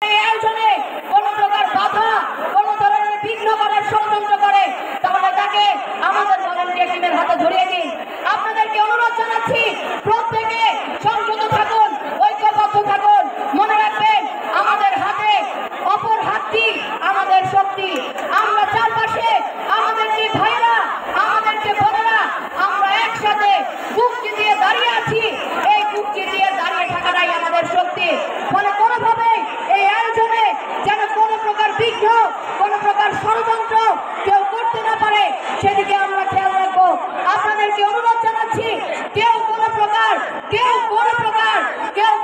আয়োজনে কোনো প্রকার বাধা, কোনো ধরনের বিঘ্ন করার ষড়যন্ত্র করে, তাহলে তাকে আমাদের ভলান্টিয়ার টিমের হাতে ধরিয়ে দিন। আপনাদেরকে অনুরোধ জানাচ্ছি, প্রত্যেকে সংযত থাকুন, ঐক্যবদ্ধ থাকুন। মনে রাখবেন, আমাদের হাতে অপর হাতটি আমাদের শক্তি। আমরা চারপাশে আমাদের যে ভাইরা, আমাদের যে বোনেরা, আমরা একসাথে বুক চিতিয়ে দাঁড়িয়ে আছি। এই বুক চিতিয়ে দাঁড়িয়ে থাকাটাই আমাদের শক্তি। ফলে কোনোভাবেই এই আয়োজনে যেন কোনো প্রকার বিঘ্ন, কোনো প্রকার ষড়যন্ত্র কেউ করতে না পারে, সেদিকে আমরা খেয়াল রাখবো। আপনাদেরকে অনুরোধ জানাচ্ছি, কেউ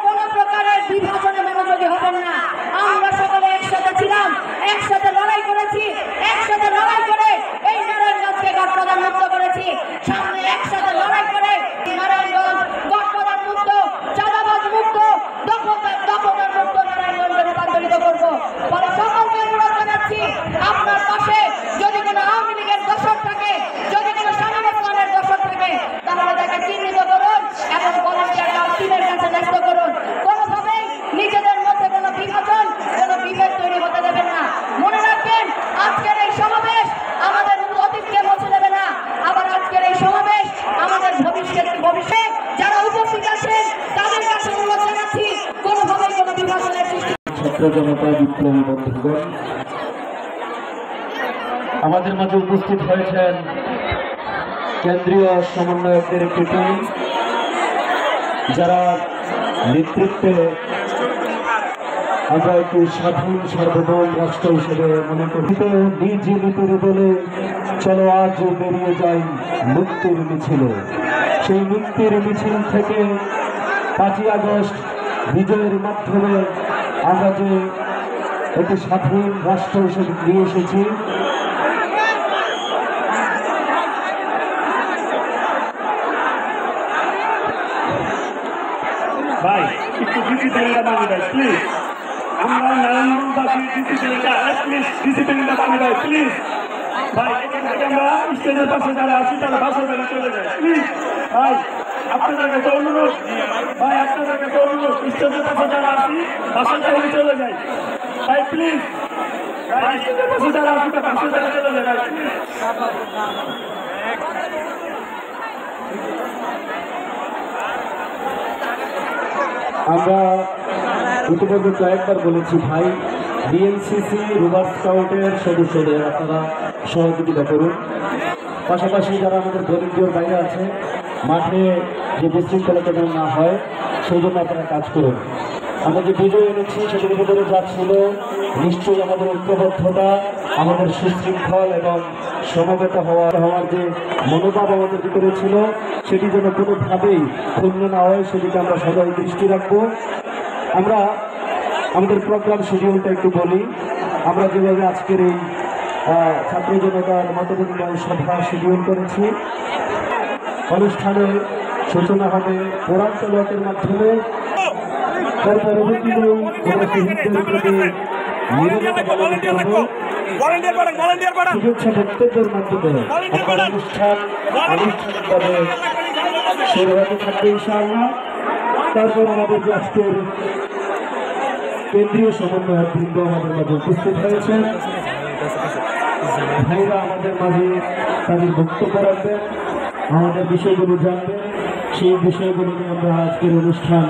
কোনো প্রকারের বিভাজনে মনোযোগী হবেন না। আমরা সকলে একসাথে ছিলাম, একসাথে লড়াই করেছি, একসাথে লড়াই করে এই নারায়ণগঞ্জকে গডপ্রধান মুক্ত করেছি। সামনে একসাথে লড়াই করে নারায়ণগঞ্জ গডপ্রধান মুক্ত, চাঁদাবাজ মুক্ত, দখলদার মুক্ত নারায়ণগঞ্জে রূপান্তরিত করবো। ফলে সকলকে অনুরোধ জানাচ্ছি, আপনার পাশে যদি কোনো আওয়ামী লীগের দোসর থাকে, যদি কোনো শামীম ওসমানের দোসর থাকে, তাহলে তাকে চিহ্নিত করুন এবং ভলান্টিয়ার টিমের কাছে ন্যস্ত করুন। কোনোভাবেই নিজেদের মধ্যে কোনো বিভাজন, কোনো বিভেদ তৈরি হতে দেবেন না। মনে রাখবেন, আজকের এই সমাবেশ আমাদের অতীতকে মুছে দেবে না। আবার আজকের এই সমাবেশ আমাদের ভবিষ্যতে যারা উপস্থিত আছেন তাদের কাছে অনুরোধ জানাচ্ছি, কোনোভাবেই কোনো বিভাজনের সৃষ্টি। ছাত্র জনতা বিপ্লবী বন্ধুগণ, আমাদের মাঝে উপস্থিত হয়েছেন কেন্দ্রীয় সমন্বয়কদের একটি টিম, যারা নেতৃত্বে আমরা একটি স্বাধীন সার্বভৌম রাষ্ট্র হিসেবে মনে করি। নিজ নীতির বলে চলো আজ বেরিয়ে যাই মুক্তির মিছিলে। সেই মুক্তির মিছিল থেকে 5ই আগস্ট বিজয়ের মাধ্যমে আমরা যে একটি স্বাধীন রাষ্ট্র হিসেবে নিয়ে এসেছি, ভাই একটু ডিসিপ্লিনটা বানিয়ে দেয় প্লিজ। আমরা নারায়ণগঞ্জবাসী ডিসিপ্লিনটা বানিয়ে দেয় প্লিজ। ভাই এখান থেকে আমরা স্টেজের পাশে যারা আছি তারা বাসায় বেলা চলে যায় প্লিজ। ভাই আপনাদের কাছে অনুরোধ, ভাই আপনাদের কাছে অনুরোধ, স্টেজের পাশে যারা আছি বাসায় বেলা চলে যায় ভাই প্লিজ। ভাই স্টেজের পাশে যারা আছি তারা বাসায় বেলা চলে যায় ভাই প্লিজ। আমরা ইতিমধ্যে কয়েকবার বলেছি, ভাই বিএনসিসি রুবার স্কাউটের সদস্যদের আপনারা সহযোগিতা করুন। পাশাপাশি যারা আমাদের ভলেন্টিয়ার বাইরে আছে, মাঠে যে বিশৃঙ্খলা যেন না হয় সেই জন্য আপনারা কাজ করুন। আমরা যে বিজয় এনেছি সেটির ভিতরে যা ছিল, নিশ্চয়ই আমাদের ঐক্যবদ্ধতা, আমাদের সুশৃঙ্খল এবং সমবেত হওয়ার যে মনোভাব আমাদের ভিতরে ছিল, সেটি যেন কোনোভাবেই ক্ষুণ্ণ না হয়, সেদিকে আমরা সবাই দৃষ্টি রাখবো। আমরা আমাদের প্রোগ্রাম শিডিউলটা একটু বলি। আমরা যেভাবে আজকের এই ছাত্র জনতার মতবিনিময় সভা শিডিউল করেছি, অনুষ্ঠানের সূচনা হবে কোরআন তেলাওয়াতের মাধ্যমে। শুভেচ্ছা বক্তব্যের মাধ্যমে আপনার অনুষ্ঠান আনুষ্ঠানিকভাবে শুরু হতে থাকবে ইনশাআল্লাহ। তারপর আমাদের যে আজকের কেন্দ্রীয় সমন্বয়ক বৃন্দ আমাদের মাঝে উপস্থিত হয়েছেন, ভাইরা আমাদের মাঝে তাদের বক্তব্য রাখবেন, আমাদের বিষয়গুলো জানবেন। সেই বিষয়গুলো নিয়ে আমরা আজকের অনুষ্ঠান